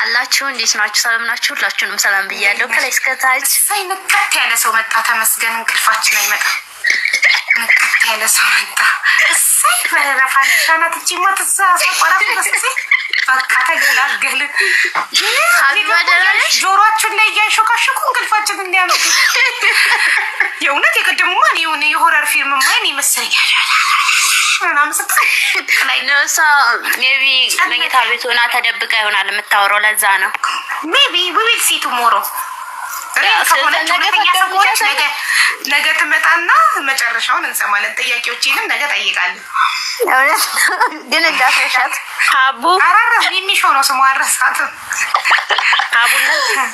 አላችሁ እንዴት ናችሁ? ሰላም ናችሁ? ሁላችሁንም ሰላም ብያለሁ። ከላይ እስከ ታች ሳይነካት ያለ ሰው መጣ። ተመስገን እንቅልፋችን አይመጣ። ነካት ያለ ሰው መጣ። ሳይ ፈረፋን ሻናት ጂማት ተሳሰቆራት በስሲ በቃ ተገላገለ። ሀቢባ ደረሽ ጆሮአችን ላይ ያንሾካሾኩ እንቅልፋችን እንዲያመጡ የእውነት የቀደሙማ ነው የሆረር ፊልም ማን ይመስላል ምናምን ላይ ነው ሜቢ መኝታ ቤት ሆና ተደብቃ ይሆናል የምታወራው ለዛ ነው ሜቢ we will see tomorrow ነገ ትመጣና መጨረሻውን እንሰማለን ጥያቄዎችንም ነገ ጠይቃለሁ ግን እንዳፈሻት ሀቡ አራራ የሚሾው ነው ስሙ አረሳት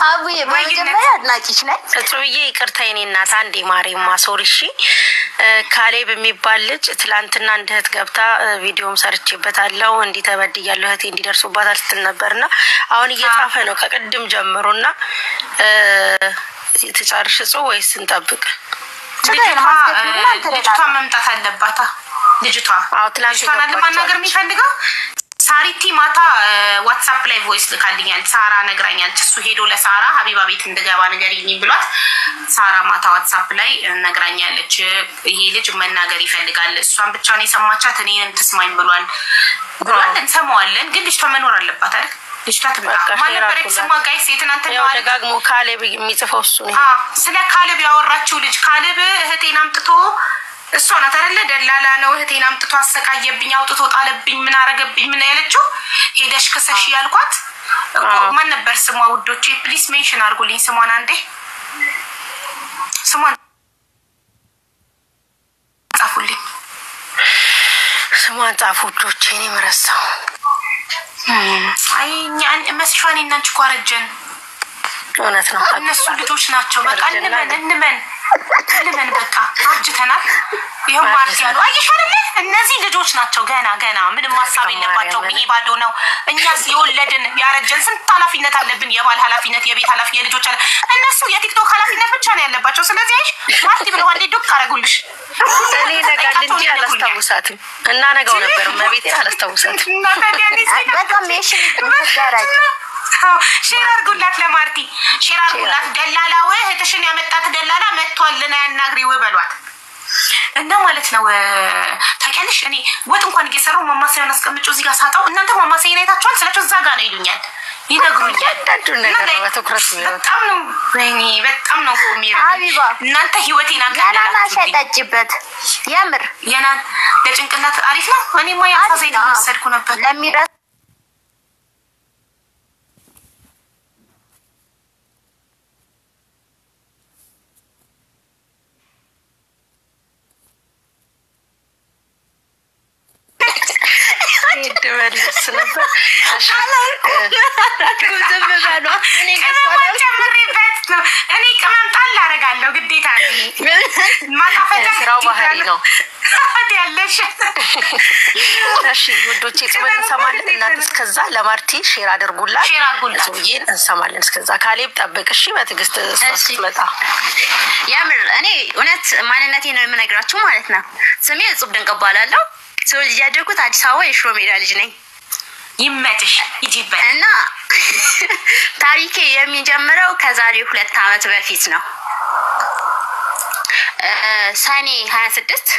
ሀቡ የመጀመሪያ አድናቂሽ ነኝ እጥሩዬ ይቅርታ የኔ እናት አንዴ ማሪማ ሶሪሺ ካሌብ የሚባል ልጅ ትላንትና እንደህት ገብታ ቪዲዮም ሰርቼበታለሁ እንዲ ተበድያለሁ እህቴ እንዲደርሱባት አልተል ነበርና አሁን እየጻፈ ነው ከቅድም ጀምሮና ተጫርሽጾ ወይስ እንጠብቅ ልጅቷ መምጣት አለባት ልጅቷ አው ትላንትና ለማናገር የሚፈልገው ሳሪቲ ማታ ዋትስአፕ ላይ ቮይስ ልካልኛል ሳራ ነግራኛለች እሱ ሄዶ ለሳራ ሀቢባ ቤት እንደገባ ነገርኝ ብሏት ሳራ ማታ ዋትስአፕ ላይ ነግራኛለች ይሄ ልጅ መናገር ይፈልጋል እሷን ብቻ ነው የሰማቻት እኔንም ተስማኝ ብሏል እንሰማዋለን ግን ልጅቷ መኖር አለባት አይደል ልጅቷ ትምጣ ማን ነበር የተሰማ ጋይስ የትናንት ነው ደጋግሞ ካሌብ የሚጽፈው እሱ ነው ስለ ካሌብ ያወራችው ልጅ ካሌብ እህቴን አምጥቶ እሷ ናት አይደለ ደላላ ነው እህቴን አምጥቶ አሰቃየብኝ አውጥቶ ጣለብኝ ምን አረገብኝ ምን ያለችው ሄደሽ ከሰሽ ያልኳት እኮ ማን ነበር ስሟ ውዶቼ ፕሊስ ሜንሽን አድርጉልኝ ስሟን አንዴ ስሟን ጻፉልኝ ስሟን ጻፉ ውዶቼ እኔ መረሳው አይ ኛን መስፋኔ እናንቺ ቋረጀን እውነት ነው እነሱ ልጆች ናቸው በቃ እንመን በቃ አጅተናል ይሄው ማርክ ያለው አይሽ አይደለ እነዚህ ልጆች ናቸው ገና ምንም ማሳብ የለባቸው ይሄ ባዶ ነው እኛስ የወለድን ያረጀን ስንት ኃላፊነት አለብን የባል ኃላፊነት የቤት ኃላፊነት የልጆች እነሱ የቲክቶክ ኃላፊነት ብቻ ነው ያለባቸው ስለዚህ አይሽ ማርቲ ብለው አንዴ ዱቅ አረጉልሽ እኔ ነጋል እንጂ አላስተውሳትም እና ነጋው ነበር ማቤቴ አላስተውሳትም በጣም ሜሽን ተደረገ ሼር አድርጉላት ለማርቲ ሼር አድርጉላት ደላላው እህትሽን ያመጣት ደላላ መጥቷልና ያናግሪው በሏት እና ማለት ነው ታውቂያለሽ እኔ ወጥ እንኳን እየሰራው ማማሰያን አስቀምጬው እዚህ ጋር ሳጣው እናንተ ማማሰያን አይታችኋል ስለዚህ እዛ ጋር ነው ይሉኛል ይነግሩኛል ነገር በትኩረት ነው በጣም ነው ኮሚራ ሀቢባ እናንተ ህይወቴን ያናና ሸጣጭበት ያምር የናን ለጭንቅላት አሪፍ ነው እኔማ ያሳዘኝ ወሰድኩ ነበር ለሚራ ደበልስ ነበር እኔ ከመም ጣል አረጋለሁ ግዴታ ማጣፈጫ ስራው ባህሪ ነው ያለሽ እሺ ውዶቼ ጽበን እንሰማለን እናንተ እስከዛ ለማርቲ ሼር አድርጉላት ይሄን እንሰማለን እስከዛ ካሌብ ጠብቅሽ በትግስት ስትመጣ ያምር እኔ እውነት ማንነቴ ነው የምነግራችሁ ማለት ነው ስሜ ጽብ ደንቀባላለሁ ሰው ልጅ ያደርኩት አዲስ አበባ የሽሮ ሜዳ ልጅ ነኝ ይመትሽ ይጂበል እና ታሪኬ የሚጀምረው ከዛሬ 2 አመት በፊት ነው ሰኔ 26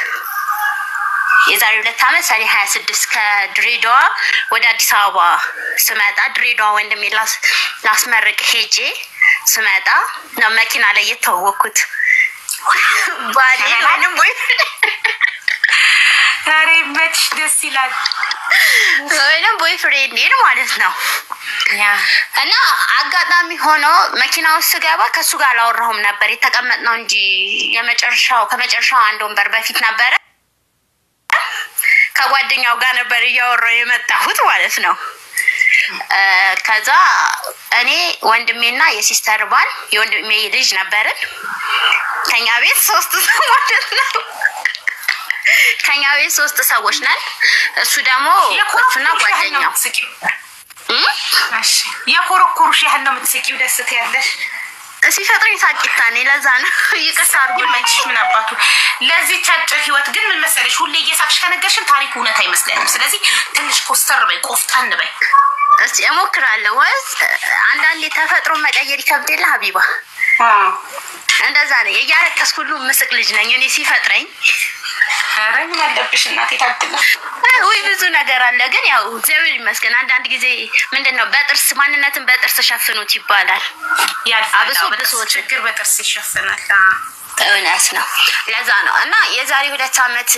የዛሬ 2 አመት ሰኔ 26 ከድሬዳዋ ወደ አዲስ አበባ ስመጣ ድሬዳዋ ወንድሜ ላስመርቅ ሄጄ ስመጣ ነው መኪና ላይ የተወኩት ባሌ ዛሬ መች ደስ ይላል ወይንም ቦይፍሬንድ ማለት ነው እና አጋጣሚ ሆኖ መኪናው ስገባ ከሱ ጋር አላወራሁም ነበር የተቀመጥነው እንጂ ከመጨረሻው አንድ ወንበር በፊት ነበር ከጓደኛው ጋር ነበር ያወራው የመጣሁት ማለት ነው ከዛ እኔ ወንድሜና የሲስተር ባል የወንድሜ ልጅ ነበርን ከኛ ቤት 3 ሰዎች ነው ከኛ ቤት 3 ሰዎች ነን እሱ ደግሞ እሱና ጓደኛው እሺ የኮረኮሩሽ ያህል ነው የምትስቂው ደስታ ያለሽ ሲፈጥሩኝ ሳቂታኔ ለዛ ነው ይቀሳርጉልኝ ምን አባቱ ለዚህ ቻጭር ህይወት ግን ምን መሰለሽ ሁሌ እየሳቅሽ ከነገርሽን ታሪኩ እውነት አይመስልም። ስለዚህ ትንሽ ኮስተር በይ ቆፍጣን በይ። እስቲ እሞክራለሁ። ወይስ አንዳንዴ ተፈጥሮ መቀየር ይከብዳል ሀቢባ? እንደዛ ነው። እያለቀስኩ ሁሉ ምስቅ ልጅ ነኝ እኔ ሲፈጥረኝ። ኧረ ምን አለብሽ እናቴ ታድላ። ወይ ብዙ ነገር አለ። ግን ያው እግዚአብሔር ይመስገን አንዳንድ ጊዜ ምንድነው በጥርስ ማንነትን በጥርስ ሸፍኑት ይባላል። አብሶ ብሶት ችግር በጥርስ ይሸፈናል። እውነት ነው። ለዛ ነው እና የዛሬ 2 አመት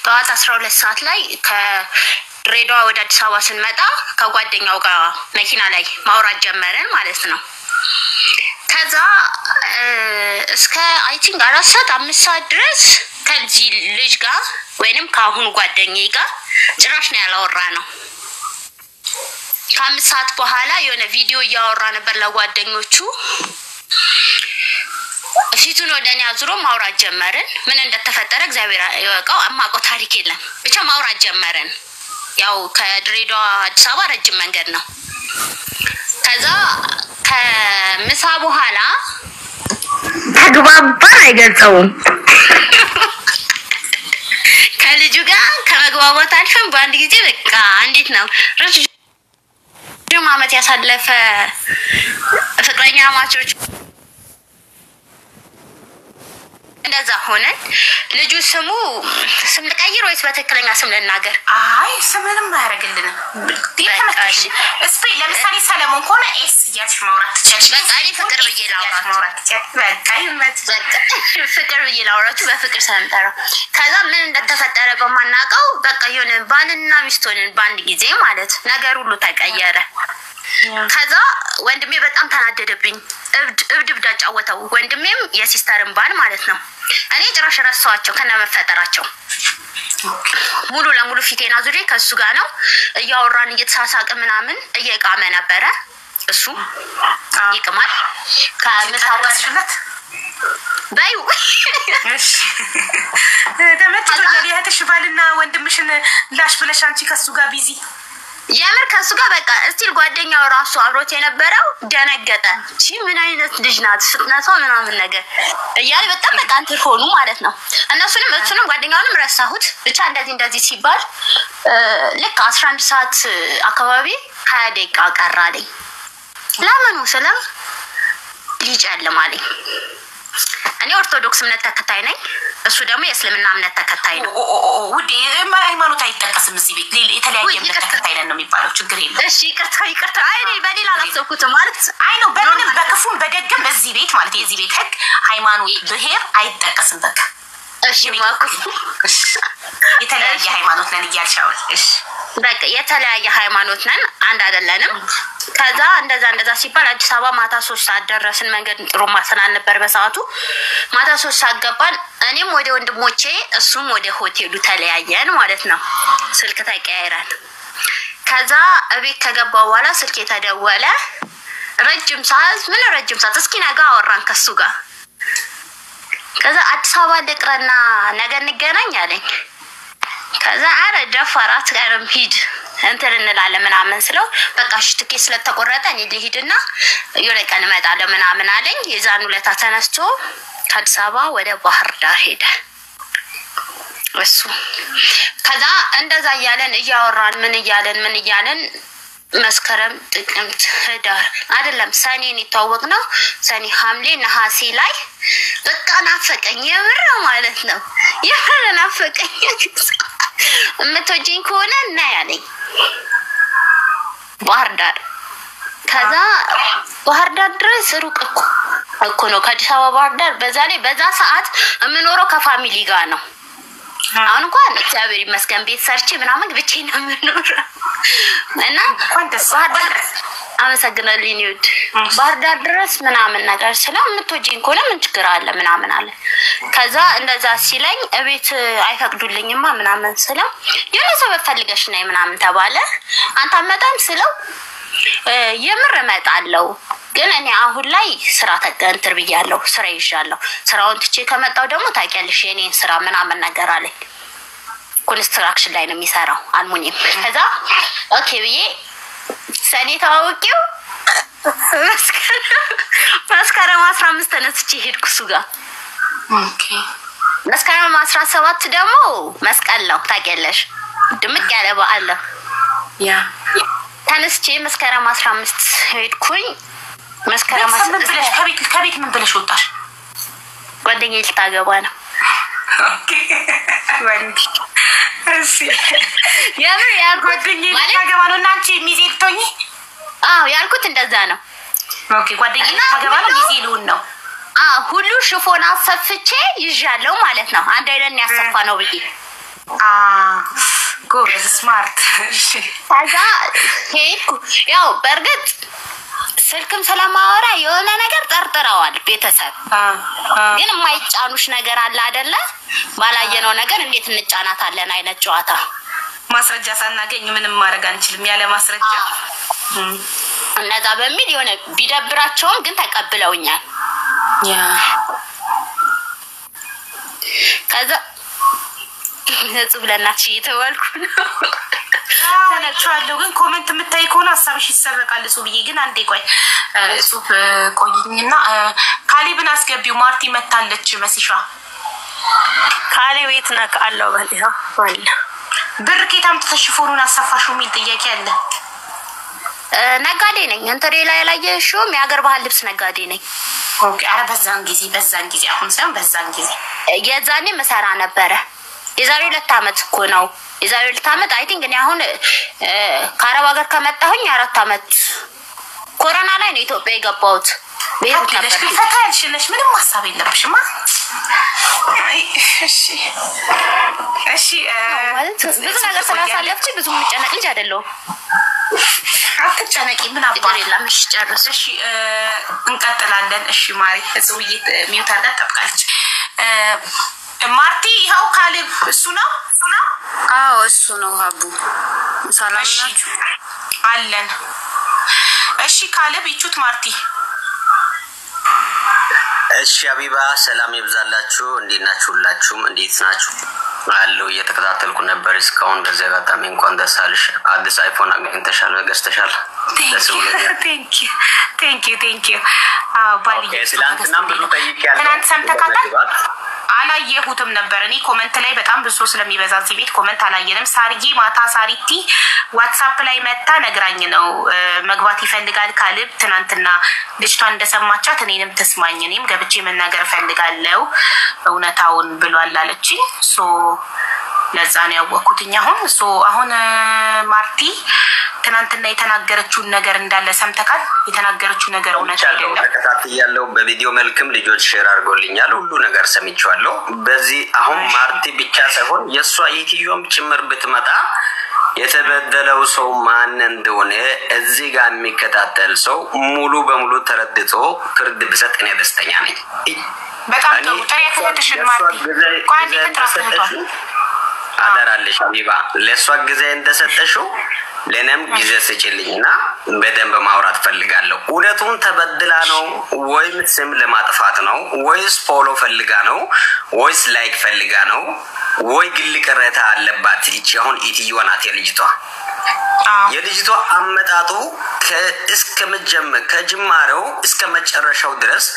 ጠዋት 12 ሰዓት ላይ ከድሬዳዋ ወደ አዲስ አበባ ስንመጣ ከጓደኛው ጋር መኪና ላይ ማውራት ጀመረን ማለት ነው። ከዛ እስከ አይ ቲንክ 4 ሰዓት 5 ሰዓት ድረስ ከዚህ ልጅ ጋር ወይንም ከአሁኑ ጓደኛዬ ጋር ጭራሽ ነው ያላወራ ነው። ከ5 ሰዓት በኋላ የሆነ ቪዲዮ እያወራ ነበር ለጓደኞቹ። ፊቱን ወደኔ አዙሮ ማውራት ጀመረን። ምን እንደተፈጠረ እግዚአብሔር ያውቀው። አማቆ ታሪክ የለም ብቻ ማውራት ጀመረን። ያው ከድሬዳዋ አዲስ አበባ ረጅም መንገድ ነው። ከዛ ከምሳ በኋላ ተግባባን አይገልጸውም። ከልጁ ጋር ከመግባባት አልፈን በአንድ ጊዜ በቃ እንዴት ነው ረጅም አመት ያሳለፈ ፍቅረኛ ማቾች እንደዛ ሆነን ልጁ ስም ልቀይር ወይስ በትክክለኛ ስም ልናገር? አይ ስምንም አያደርግልንም። ዲተመጣሽ እስቲ ለምሳሌ ሰለሞን ኮነ ኤስ ያች ማውራት ትችያለሽ። በቃ እኔ ፍቅር ብዬ ላውራት በቃ ይመት ፍቅር ብዬ ላውራት በፍቅር ሰንጠራ። ከዛ ምን እንደተፈጠረ በማናውቀው በቃ የሆነ ባልና ሚስት ሆነን በአንድ ጊዜ ማለት ነገር ሁሉ ተቀየረ። ከዛ ወንድሜ በጣም ተናደደብኝ። እብድ አጫወተው። ወንድሜም የሲስተርን ባል ማለት ነው። እኔ ጭራሽ ረሳኋቸው ከነመፈጠራቸው። ሙሉ ለሙሉ ፊቴና ዙሬ ከሱ ጋር ነው እያወራን እየተሳሳቀ ምናምን እየቃመ ነበረ። እሱ ይቅማል ከምሳራሽለት ባዩ እሺ ተመጥቶ ለያተሽ ባልና ወንድምሽን ላሽ ብለሽ አንቺ ከሱ ጋር ቢዚ የምር ከሱ ጋር በቃ እስቲል ጓደኛው ራሱ አብሮት የነበረው ደነገጠ። እሺ ምን አይነት ልጅ ናት ፍጥነቷ ምናምን ነገር እያለ በጣም በቃ እንትን ሆኑ ማለት ነው። እሱንም ጓደኛውንም ረሳሁት። ብቻ እንደዚህ ሲባል ልክ 11 ሰዓት አካባቢ 20 ደቂቃ ቀራለኝ። ለምኑ ስለም ሊጨልም አለኝ። እኔ ኦርቶዶክስ እምነት ተከታይ ነኝ። እሱ ደግሞ የእስልምና እምነት ተከታይ ነው። ውዴ ሃይማኖት አይጠቀስም እዚህ ቤት የተለያየ እምነት ተከታይ ነን ነው የሚባለው። ችግር የለም። እሺ ይቅርታ። አይ እኔ በሌላ አላሰብኩትም ማለት አይ ነው በምንም በክፉም በደግም እዚህ ቤት ማለት የዚህ ቤት ህግ ሃይማኖት ብሄር አይጠቀስም። በቃ እሺ ማኩ የተለያየ ሃይማኖት ነን እያልሻው። እሺ በቃ የተለያየ ሃይማኖት ነን አንድ አይደለንም። ከዛ እንደዛ ሲባል አዲስ አበባ ማታ 3 ሰዓት ደረስን። መንገድ ጥሩ ማሰናል ነበር በሰዓቱ። ማታ 3 ሰዓት ገባን። እኔም ወደ ወንድሞቼ እሱም ወደ ሆቴሉ ተለያየን ማለት ነው። ስልክ ተቀያይረን ከዛ እቤት ከገባው በኋላ ስልክ የተደወለ ረጅም ሰዓት እስኪ ነገ አወራን ከሱ ጋር። ከዛ አዲስ አበባ ልቅረና ነገ እንገናኝ አለኝ። ከዛ አረ ደፋራት ጋርም ሂድ እንትን እንላለን ምናምን ስለው በቃ ትኬት ስለተቆረጠ እኔ ልሂድና የሆነ ቀን እመጣለሁ ምናምን አለኝ። የዛን ዕለት ተነስቶ ከአዲስ አበባ ወደ ባህር ዳር ሄደ እሱ። ከዛ እንደዛ እያለን እያወራን ምን እያለን መስከረም ጥቅምት ህዳር አይደለም ሰኔን የተዋወቅነው። ሰኔ ሐምሌ ነሐሴ ላይ በቃ ናፈቀኝ የምር ማለት ነው። የምር ናፈቀኝ። እምትወጂኝ ከሆነ እና ያለኝ ባህር ዳር። ከዛ ባህር ዳር ድረስ ሩቅ እኮ ነው ከአዲስ አበባ ባህር ዳር። በዛ ሰዓት የምኖረው ከፋሚሊ ጋር ነው። አሁን እንኳን እግዚአብሔር ይመስገን ቤት ሰርቼ ምናምን ብቻዬን ነው የምኖረው እና አመሰግናለሁ ኒውድ ባህር ዳር ድረስ ምናምን ነገር ስለምትወጂኝ ከሆነ ምን ችግር አለ ምናምን አለ። ከዛ እንደዛ ሲለኝ እቤት አይፈቅዱልኝማ ምናምን ስለው የሆነ ሰው ፈልገሽ ነይ ምናምን ተባለ። አንተ አመጣም ስለው የምር እመጣለሁ ግን እኔ አሁን ላይ ስራ ተቀንጥር ብያለሁ። ስራ ይዣለሁ። ስራውን ትቼ ከመጣው ደግሞ ታውቂያለሽ የኔን ስራ ምናምን ነገር አለኝ። ኮንስትራክሽን ላይ ነው የሚሰራው አልሙኒየም። ከዛ ኦኬ ብዬ ሰኔ ታውቂው መስከረም 15 ተነስቼ ሄድኩ እሱ ጋር። ኦኬ መስከረም 17 ደግሞ መስቀል ነው ታውቂያለሽ። ድምቅ ያለ በዓል ነው። ያ ተነስቼ መስከረም 15 ሄድኩኝ። መስከረም 15 ከቤት ምን ብለሽ ወጣሽ? ጓደኛዬ ልታገባ ነው። ኦኬ ወንድ እሺ የምር ያልኩት ጓደኛዬ ልታገባ ነው እና አንቺ ሚዜ ልትሆኚ? አዎ ያልኩት እንደዛ ነው። ኦኬ ጓደኛዬ ልታገባ ነው ሚዜ ልሁን ነው። ሁሉ ሽፎን አሰፍቼ ይዣለሁ ማለት ነው። አንድ አይነት ያሰፋ ነው ብዬ ጎበዝ ስማርት። እሺ ታዛ ሄድኩ። ያው በእርግጥ ስልክም ስለማወራ የሆነ ነገር ጠርጥረዋል ቤተሰብ። ግን የማይጫኑሽ ነገር አለ አይደለ? ባላየነው ነገር እንዴት እንጫናታለን አይነት ጨዋታ። ማስረጃ ሳናገኝ ምንም ማድረግ አንችልም ያለ ማስረጃ እነዛ በሚል የሆነ ቢደብራቸውም ግን ተቀብለውኛል። ያ ከዛ ነጽብ ለናች እየተባልኩ ነው ተነግሯለሁ። ግን ኮሜንት የምታይ ከሆነ ሀሳብሽ ይሰረቃል። እሱ ብዬ ግን አንዴ ቆይ እሱፍ ቆይኝና ካሌብን አስገቢው። ማርቲ መታለች መስሻ ካሌብ ቤት ነክ አለው በልያ ወላ ብር ከታም ተሽፎሩን አሳፋሹ የሚል ጥያቄ አለ። ነጋዴ ነኝ። እንተሬ ላይ ያላየሽው የሀገር ባህል ልብስ ነጋዴ ነኝ። ኦኬ አረ በዛን ጊዜ አሁን ሳይሆን በዛን ጊዜ የዛኔ መሰራ ነበረ። የዛሬ 2 አመት እኮ ነው። የዛሬ 2 አመት አይ ቲንክ እኔ አሁን ከአረብ ሀገር ከመጣሁኝ 4 አመት ኮሮና ላይ ነው ኢትዮጵያ የገባሁት። ቤት ነበር ፈታልሽልሽ ምንም ሐሳብ የለብሽማ። እሺ ማለት ብዙ ነገር ስላሳለፍኩ ብዙ ምጨነቅ ልጅ አይደለሁም። አትጨነቂ ምን አባል የለም። እሺ ጨርስ። እሺ እንቀጥላለን። እሺ ማሪ እጽውዬ ሚውት አድርጋ ተጠብቃለች። ማርቲ ይኸው ካሌብ እሱ ነው። አዎ እሱ ነው። ሀቡ ሰላም ናችሁ? አለን። እሺ ካሌብ ይቹት ማርቲ እሺ አቢባ ሰላም ይብዛላችሁ። እንዴት ናችሁ? ሁላችሁም እንዴት ናችሁ? አለው እየተከታተልኩ ነበር እስካሁን። በዚህ አጋጣሚ እንኳን ደስ አለሽ። አዲስ አይፎን አግኝተሻል? ገዝተሻል? ቴንክ ዩ ባልዬ ትናንትና ብዙ ጠይቄያለሁ። ትናንት ሰምተካታል? አላየሁትም ነበር። እኔ ኮመንት ላይ በጣም ብዙ ስለሚበዛ እዚህ ቤት ኮመንት አላየንም። ሳርዬ ማታ ሳሪቲ ዋትስአፕ ላይ መታ ነግራኝ ነው መግባት ይፈልጋል ካሌብ። ትናንትና ልጅቷ እንደሰማቻት እኔንም ተስማኝ እኔም ገብቼ መናገር ፈልጋለሁ እውነታውን ብሏል አለችኝ። ሶ ለዛ ነው ያወቅኩትኝ። አሁን ማርቲ ትናንትና የተናገረችውን ነገር እንዳለ ሰምተካል? የተናገረችው ነገር እውነት አይደለም? ተከታትያለሁ። በቪዲዮ መልክም ልጆች ሼር አድርጎልኛል። ሁሉ ነገር ሰምቻለሁ። በዚህ አሁን ማርቲ ብቻ ሳይሆን የሷ ኢትዮም ጭምር ብትመጣ የተበደለው ሰው ማን እንደሆነ እዚህ ጋር የሚከታተል ሰው ሙሉ በሙሉ ተረድቶ ፍርድ ቢሰጥ እኔ ደስተኛ ነኝ። በጣም ጥሩ ታሪክ ከተሽን ማርቲ ቋንቋ ተራስተሽ አደራለሽ አቢባ ለሷ ጊዜ እንደሰጠሽው ለነም ጊዜ ስጪልኝና በደንብ ማውራት ፈልጋለሁ። እውነቱን ተበድላ ነው ወይስ ስም ለማጥፋት ነው ወይስ ፎሎ ፈልጋ ነው ወይስ ላይክ ፈልጋ ነው ወይ ግል ቅሬታ አለባት? እቺ አሁን ኢትዮ ናት የልጅቷ አመጣጡ ከጅማሬው እስከ መጨረሻው ድረስ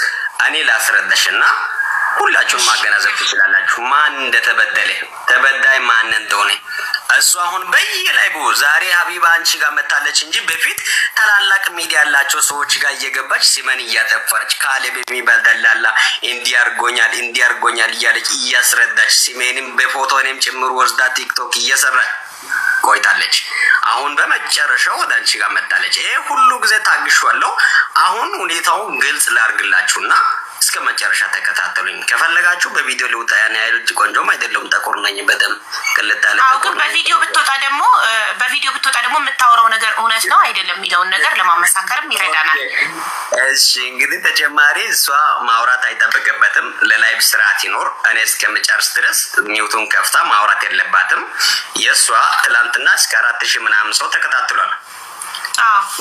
እኔ ላስረዳሽና ሁላችሁም ማገናዘብ ትችላላችሁ ማን እንደተበደለ ተበዳይ ማን እንደሆነ። እሱ አሁን በየላይቡ ዛሬ ሀቢባ አንቺ ጋር መታለች እንጂ በፊት ታላላቅ ሚዲያ ያላቸው ሰዎች ጋር እየገባች ሲመን እያጠፋች ካሌብ የሚባል ደላላ እንዲያርጎኛል እያለች እያስረዳች ሲመንም በፎቶንም ጭምር ወስዳ ቲክቶክ እየሰራች ቆይታለች። አሁን በመጨረሻው ወደ አንቺ ጋር መታለች። ይሄ ሁሉ ጊዜ ታግሻለሁ። አሁን ሁኔታው ግልጽ ላርግላችሁና እስከ መጨረሻ ተከታተሉኝ። ከፈለጋችሁ በቪዲዮ ልውጣ። ያኔ አይሉት ቆንጆም አይደለም ተቆርነኝ በደም ከለታለ አውቁ። በቪዲዮ ብትወጣ ደግሞ የምታወራው ነገር እውነት ነው አይደለም የሚለውን ነገር ለማመሳከርም ይረዳናል። እሺ እንግዲህ ተጨማሪ እሷ ማውራት አይጠበቅበትም። ለላይቭ ስርዓት ይኖር። እኔ እስከምጨርስ ድረስ ሚውቱን ከፍታ ማውራት የለባትም። የሷ ትላንትና እስከ 4000 ምናምን ሰው ተከታትሏል።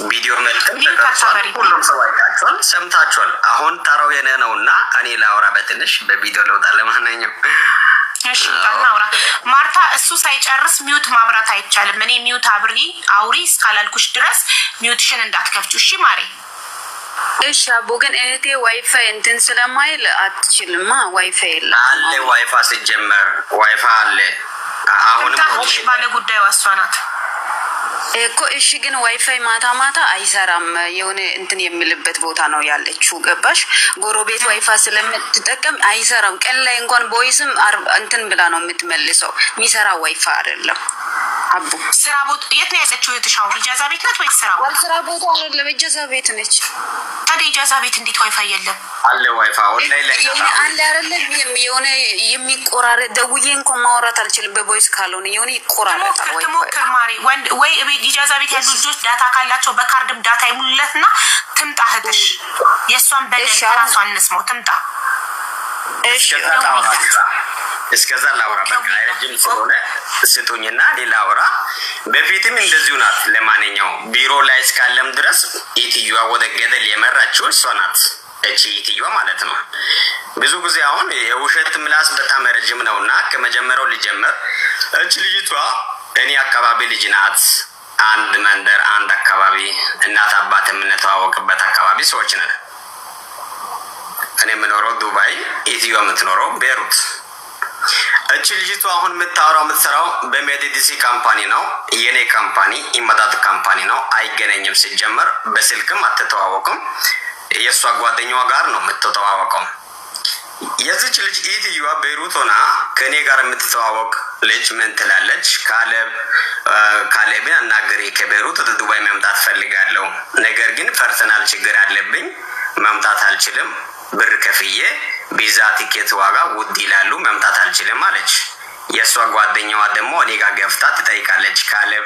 ቪዲዮ መልክም ተቀርጿል። ሁሉም ሰው አይታችኋል፣ ሰምታችኋል። አሁን ታራው የኔ ነውና እኔ ላውራ በትንሽ በቪዲዮ ለውጣ ለማንኛውም እሺ ታናውራ ማርታ እሱ ሳይጨርስ ሚውት ማብራት አይቻልም። እኔ ሚውት አውሪ እስካላልኩሽ ድረስ ሚውትሽን እንዳትከፍቺ እሺ ማሪ። እሺ አቦ ግን እህቴ ዋይፋይ እንትን ስለማይል አትችልማ። ዋይፋይ የለ አለ ዋይፋይ ሲጀመር ዋይፋይ አለ። አሁንም ባለ ጉዳይ ዋሷናት እኮ እሺ ግን ዋይፋይ ማታ አይሰራም። የሆነ እንትን የሚልበት ቦታ ነው ያለችው ገባሽ? ጎረቤት ዋይፋይ ስለምትጠቀም አይሰራም። ቀን ላይ እንኳን ቦይስም እንትን ብላ ነው የምትመልሰው። የሚሰራ ዋይፋይ አይደለም። አቡ ስራ ቦታ የት ነው ያለችው? የትሻው ኢጃዛ ቤት ናት ወይስ ስራ ቦታ? ስራ ቦታ አይደለም ኢጃዛ ቤት ነች። ታዲያ ኢጃዛ ቤት እንዴት ዋይፋይ የለም? አለ ዋይፋይ ኦንላይን ላይ አለ አይደለም። የሆነ የሚቆራረጥ ደውዬ እንኳን ማውራት አልችልም በቮይስ ካልሆነ የሆነ ይቆራረጣል ዋይፋይ። ሞክር ማሪ ወንድ ወይ ኢጃዛ ቤት ያሉ ልጆች ዳታ ካላቸው በካርድም ዳታ ይሙሉለትና ትምጣ እህትሽ። የሷን በደል ራሷን እንስማው ትምጣ። እሺ እስከዛ ላውራ በቃ ረጅም ስለሆነ ስጡኝና ሌላ አውራ። በፊትም እንደዚሁ ናት። ለማንኛውም ቢሮ ላይ እስካለም ድረስ ኢትዮዋ ወደ ገደል የመራችው እሷ ናት። እቺ ኢትዮዋ ማለት ነው። ብዙ ጊዜ አሁን የውሸት ምላስ በጣም ረጅም ነውና ከመጀመሪያው ልጀምር። እቺ ልጅቷ እኔ አካባቢ ልጅ ናት። አንድ መንደር አንድ አካባቢ እናት አባት የምንተዋወቅበት አካባቢ ሰዎች ነን። እኔ የምኖረው ዱባይ፣ ኢትዮዋ የምትኖረው ቤሩት። እቺ ልጅቷ አሁን የምትሰራው በሜዲዲሲ ካምፓኒ ነው። የኔ ካምፓኒ ኢማዳት ካምፓኒ ነው። አይገናኝም። ሲጀመር በስልክም አትተዋወቅም። የሷ ጓደኛዋ ጋር ነው የምትተዋወቀው። የዚች ልጅ ኢትዮዋ ቤሩት ሆና ከኔ ጋር የምትተዋወቅ ልጅ ምን ትላለች? ካሌብን አናግሬ ከቤሩት ወደ ዱባይ መምጣት ፈልጋለሁ፣ ነገር ግን ፐርሰናል ችግር አለብኝ፣ መምጣት አልችልም፣ ብር ከፍዬ ቪዛ ቲኬት ዋጋ ውድ ይላሉ፣ መምጣት አልችልም አለች። የሷ ጓደኛዋ ደግሞ እኔ ጋር ገፍታ ትጠይቃለች። ካሌብ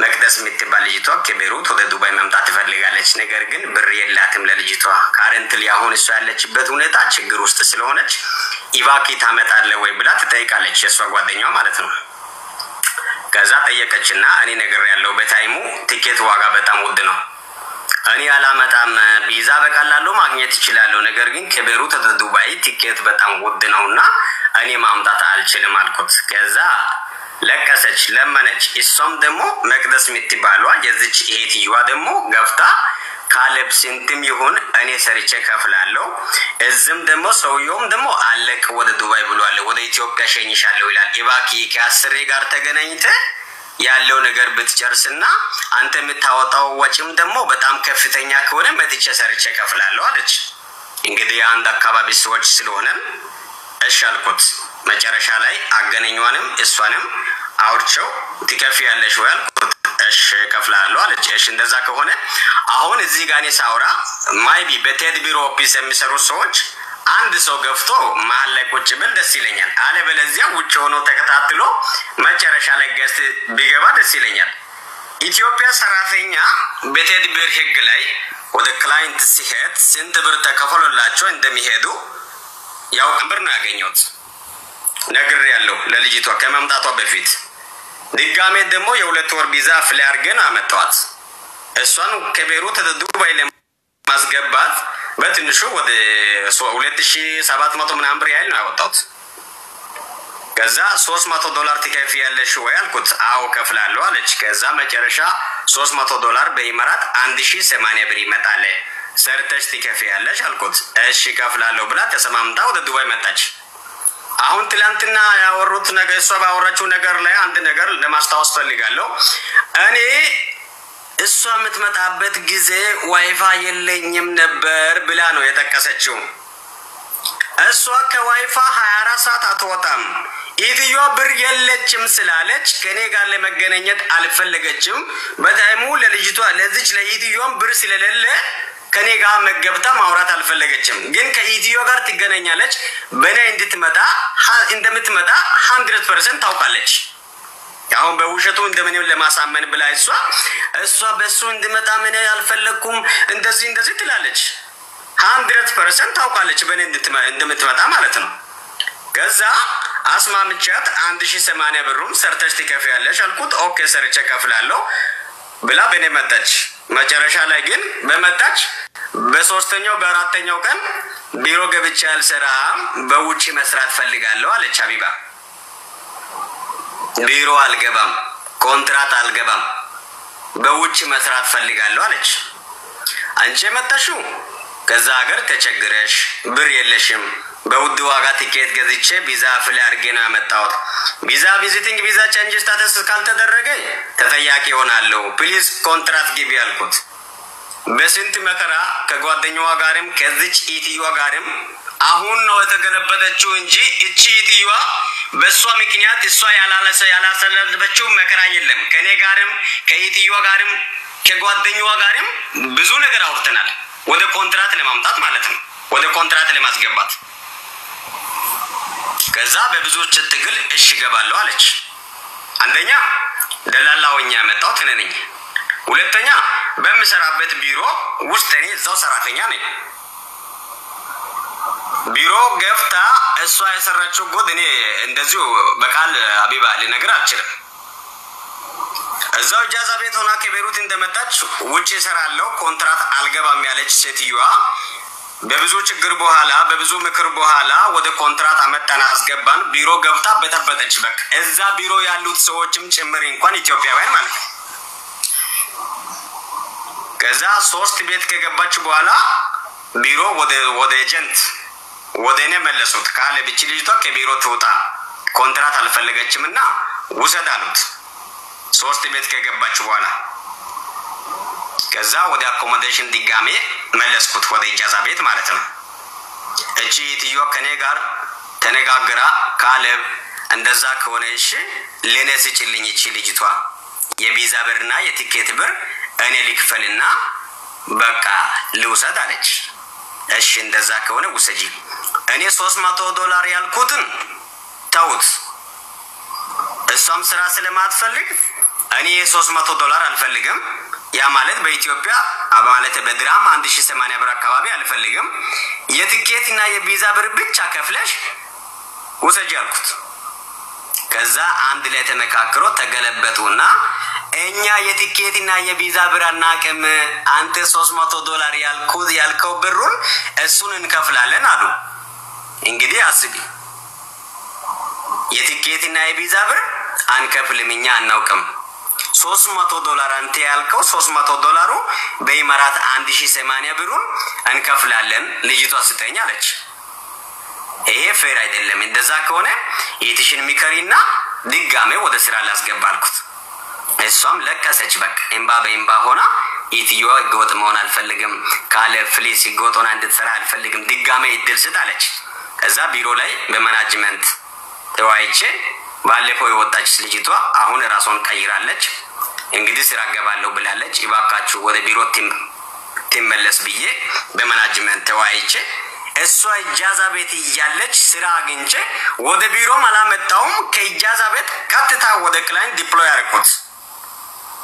መቅደስ የምትባል ልጅቷ ከቤሩት ወደ ዱባይ መምጣት ትፈልጋለች፣ ነገር ግን ብር የላትም ለልጅቷ። ካረንትሊ አሁን እሷ ያለችበት ሁኔታ ችግር ውስጥ ስለሆነች ኢቫኪ ታመጣለህ ወይ ብላ ትጠይቃለች፣ የሷ ጓደኛዋ ማለት ነው። ከዛ ጠየቀችና እኔ ነገር ያለው በታይሙ ቲኬት ዋጋ በጣም ውድ ነው፣ እኔ አላመጣም፣ ቪዛ በቀላሉ ማግኘት ይችላል፣ ነገር ግን ከቤሩት ወደ ዱባይ ቲኬት በጣም ውድ ነውና እኔ ማምጣት አልችልም አልኩት። ከዛ ለቀሰች፣ ለመነች። እሷም ደግሞ መቅደስ የምትባሏ የዚች ኢትዮዋ ደግሞ ገፍታ ካሌብ ስንትም ይሁን እኔ ሰርቼ ከፍላለሁ፣ እዝም ደግሞ ሰውየውም ደግሞ አለቅ ወደ ዱባይ ብሏል፣ ወደ ኢትዮጵያ ሸኝሻለሁ ይላል፣ ኢባኪ ከአስሬ ጋር ተገናኝተ ያለው ነገር ብትጨርስና አንተ የምታወጣው ወጪም ደግሞ በጣም ከፍተኛ ከሆነ መጥቼ ሰርቼ ከፍላለሁ አለች። እንግዲህ አንድ አካባቢ ሰዎች ስለሆነ እሺ አልኩት። መጨረሻ ላይ አገናኛዋንም እሷንም አውርቸው ትከፍያለሽ ወይ አልኩት። እሺ ከፍላለሁ አለች። እሺ እንደዛ ከሆነ አሁን እዚህ ጋር እኔ ሳውራ ማይቢ በቴድ ቢሮ ኦፊስ የሚሰሩ ሰዎች አንድ ሰው ገፍቶ መሀል ላይ ቁጭ ብል ደስ ይለኛል። አለበለዚያ ውጭ ሆኖ ተከታትሎ መጨረሻ ላይ ገስት ቢገባ ደስ ይለኛል። ኢትዮጵያ ሰራተኛ በቴድ ቢሮ ህግ ላይ ወደ ክላይንት ሲሄድ ስንት ብር ተከፈሎላቸው እንደሚሄዱ ያው ብር ነው ያገኘሁት። ነገር ያለው ለልጅቷ ከመምጣቷ በፊት ድጋሜ ደግሞ የሁለት ወር ቪዛ ፍላይ አድርገን አመጣኋት። እሷን ከቤሩት ወደ ዱባይ ለማስገባት በትንሹ ወደ 2700 ምናምን ብር ያህል ነው ያወጣሁት። ከዛ $300 ትከፍያለሽ ወይ አልኩት። አዎ ከፍላለሁ አለች። ከዛ መጨረሻ $300 በኢማራት 1080 ብር ይመጣል፣ ሰርተሽ ትከፍያለሽ አልኩት። እሺ ከፍላለሁ ብላ ተሰማምታ ወደ ዱባይ መጣች። አሁን ትላንትና ያወሩት ነገር እሷ ባወራችው ነገር ላይ አንድ ነገር ለማስታወስ ፈልጋለሁ። እኔ እሷ የምትመጣበት ጊዜ ዋይፋይ የለኝም ነበር ብላ ነው የጠቀሰችው። እሷ ከዋይፋይ 24 ሰዓት አትወጣም። ኢትዮዋ ብር የለችም ስላለች ከኔ ጋር ለመገናኘት አልፈለገችም። በታይሙ ለልጅቷ ለዚች ለኢትዮዋም ብር ስለሌለ ከኔ ጋር መገብታ ማውራት አልፈለገችም። ግን ከኢትዮዋ ጋር ትገናኛለች። በኔ እንደምትመጣ 100% ታውቃለች። አሁን በውሸቱ እንደምንም ለማሳመን ብላ እሷ በሱ እንድመጣ ምን አልፈለኩም እንደዚህ ትላለች። 100% ታውቃለች በኔ እንደምትመጣ ማለት ነው። ከዛ አስማምቻት 1080 ብሩን ሰርተሽ ትከፍያለሽ አልኩት። ኦኬ ሰርቼ ከፍላለሁ ብላ በኔ መጣች። መጨረሻ ላይ ግን በመጣች በሶስተኛው በአራተኛው ቀን ቢሮ ገብቼ አልሰራም፣ በውጪ መስራት ፈልጋለሁ አለች። ሀቢባ ቢሮ አልገባም፣ ኮንትራት አልገባም፣ በውጪ መስራት ፈልጋለሁ አለች። አንቺ መጣሽው ከዛ ሀገር ተቸግረሽ ብር የለሽም በውድ ዋጋ ቲኬት ገዝቼ ቪዛ ፍል አድርጌ ነው ያመጣሁት ቪዛ ቪዚቲንግ ቪዛ ቼንጅ ስታተስ ካልተደረገ ተጠያቂ ሆናለሁ ፕሊዝ ኮንትራክት ግቢ ያልኩት በስንት መከራ ከጓደኛዋ ጋርም ከዚች ኢትዮዋ ጋርም አሁን ነው የተገለበጠችው እንጂ እቺ ኢትዮዋ በሷ ምክንያት እሷ ያላሰለበችው መከራ የለም ከኔ ጋርም ከኢትዮዋ ጋርም ከጓደኛዋ ጋርም ብዙ ነገር አውርተናል ወደ ኮንትራክት ለማምጣት ማለት ነው ወደ ኮንትራክት ለማስገባት ከዛ በብዙ ትግል እሺ ገባለሁ አለች አንደኛ ደላላውኛ መጣው ተነነኝ ሁለተኛ በመሰራበት ቢሮ ውስጥ እኔ እዛው ሰራተኛ ነኝ ቢሮ ገፍታ እሷ የሰራችው ጉድ እኔ እንደዚሁ በቃል አቢባ ልነግር አልችልም እዛው ጃዛ ቤት ሆና ከቤሩት እንደመጣች ውጪ ሰራለው ኮንትራክት አልገባም ያለች ሴትዮዋ በብዙ ችግር በኋላ በብዙ ምክር በኋላ ወደ ኮንትራክት አመጣና አስገባን ቢሮ ገፍታ በተበተች በቃ እዛ ቢሮ ያሉት ሰዎችም ጭምር እንኳን ኢትዮጵያውያን ማለት ነው ከዛ 3 ቤት ከገባች በኋላ ቢሮ ወደ ኤጀንት ወደኔ መለሱት ካለ ብቻ ልጅቷ ከቢሮ ትውጣ ኮንትራክት አልፈለገችምና ውሰድ አሉት 3 ቤት ከገባች በኋላ ከዛ ወደ አኮሞዴሽን ድጋሜ መለስኩት ወደ ኢጃዛ ቤት ማለት ነው እቺ ኢትዮ ከኔ ጋር ተነጋግራ ካለብ እንደዛ ከሆነ እሺ ለኔ ስጭልኝ እቺ ልጅቷ የቪዛ ብርና የቲኬት ብር እኔ ልክፈልና በቃ ልውሰድ አለች እሺ እንደዛ ከሆነ ውሰጂ እኔ $300 ያልኩትን ታውት እሷም ስራ ስለማትፈልግ እኔ $300 አልፈልግም ያ ማለት በኢትዮጵያ ማለት በድራም 1080 ብር አካባቢ አልፈልግም የቲኬትና የቪዛ ብር ብቻ ከፍለሽ ውሰጂ ያልኩት ከዛ አንድ ላይ ተመካክሮ ተገለበጡና እኛ የቲኬትና የቪዛ ብር አናቀም አንተ $300 ያልከው ብሩን እሱን እንከፍላለን አሉ እንግዲህ አስቢ የቲኬትና የቪዛ ብር አንከፍልም እኛ አናውቅም $300 አንተ ያልከው $300 በኢማራት 1080 ብሩን እንከፍላለን ልጅቷ ስጠኝ አለች ይሄ ፌር አይደለም እንደዛ ከሆነ የትሽን ሚከሪና ድጋሜ ወደ ስራ ላስገባልኩት እሷም ለቀሰች በቃ እምባ ሆና ኢትዮ ጎጥ መሆን አልፈልግም ካለ ፍሊስ ጎጦና እንድትሰራ አልፈልግም ድጋሜ እድል ስጣለች ከዛ ቢሮ ላይ በማናጅመንት ተዋይቼ ባለፈው የወጣች ልጅቷ አሁን ራሷን ቀይራለች እንግዲህ ስራ ገባለው ብላለች ይባካችሁ ወደ ቢሮ ትመለስ ብዬ በማናጅመንት ተዋይቼ እሷ ኢጃዛ ቤት ያለች ስራ አግኝቼ ወደ ቢሮ ማላመጣውም ከኢጃዛ ቤት ቀጥታ ወደ ክላይንት ዲፕሎይ አረኩት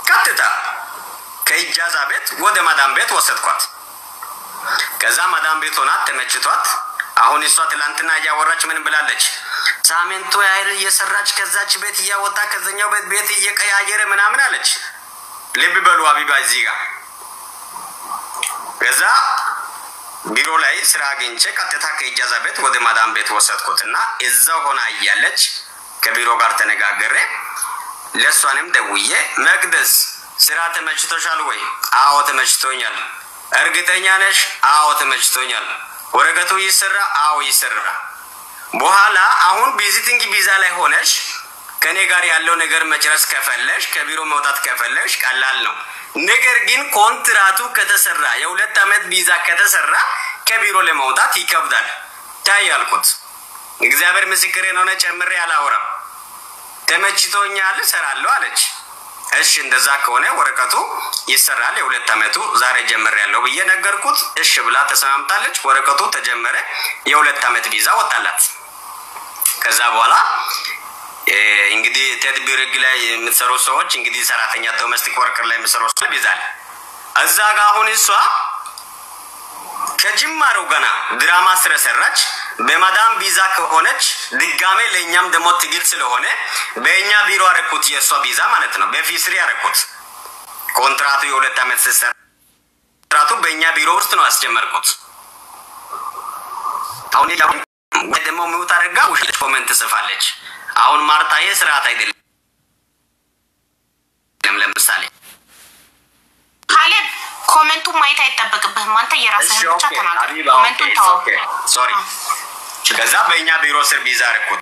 ቀጥታ ከኢጃዛ ቤት ወደ ማዳም ቤት ወሰድኳት ከዛ ማዳም ቤት ሆና ተመችቷት አሁን እሷ ትላንትና ያወራች ምን ብላለች ሳሜንቶ ያይል እየሰራች ከዛች ቤት ያወጣ ከዘኛው ቤት እየቀያየረ ምናምን አለች ልብ በሉ አቢባ እዚህ ጋር ከዛ ቢሮ ላይ ስራ አግኝቼ ቀጥታ ከኢጃዛ ቤት ወደ ማዳም ቤት ወሰድኩትና እዛው ሆና እያለች ከቢሮ ጋር ተነጋገረ ለሷንም ደውዬ መቅደስ ስራ ተመችቶሻል ወይ አዎ ተመችቶኛል እርግጠኛ ነሽ አዎ ተመችቶኛል ወረቀቱ ይሰራ አዎ ይሰራ በኋላ አሁን ቪዚቲንግ ቪዛ ላይ ሆነሽ ከኔ ጋር ያለው ነገር መጨረስ ከፈለሽ ከቢሮ መውጣት ከፈለሽ ቀላል ነው ነገር ግን ኮንትራቱ ከተሰራ የ2 አመት ቪዛ ከተሰራ ከቢሮ ለመውጣት ይከብዳል ታያልኩት እግዚአብሔር ምስክሬ ነው ጨምሬ አላወራም ተመችቶኛል ሰራለሁ አለች እሺ እንደዛ ከሆነ ወረቀቱ ይሰራል የ2 አመቱ ዛሬ ጀምሬያለሁ ብዬ ነገርኩት እሺ ብላ ተሰማምታለች ወረቀቱ ተጀመረ የ2 አመት ቪዛ ወጣላት ከዛ በኋላ እንግዲህ ተድቢር ላይ የምትሰሩ ሰዎች እንግዲህ ሰራተኛ ዶሜስቲክ ወርከር ላይ የምትሰሩ ሰዎች ቢዛል እዛ ጋር አሁን እሷ ከጅማሩ ገና ድራማ ስለሰራች በማዳም ቪዛ ከሆነች ድጋሜ ለኛም ደሞ ትግል ስለሆነ በእኛ ቢሮ አረኩት የሷ ቪዛ ማለት ነው በፊስሪ አረኩት ኮንትራቱ የ2 አመት ሲሰራ ኮንትራቱ በእኛ ቢሮ ውስጥ ነው አስጀመርኩት አሁን ደሞ ሙት አረጋ ውሽት ኮሜንት ጽፋለች አሁን ማርታ የስራት አይደለም ለምሳሌ ካሌብ ኮሜንቱ ማየት አይጠበቅብህም አንተ የራስህን ብቻ ተናገር ኮሜንቱን ተው ሶሪ ከዛ በእኛ ቢሮ ስር ቢዛ አደረኩት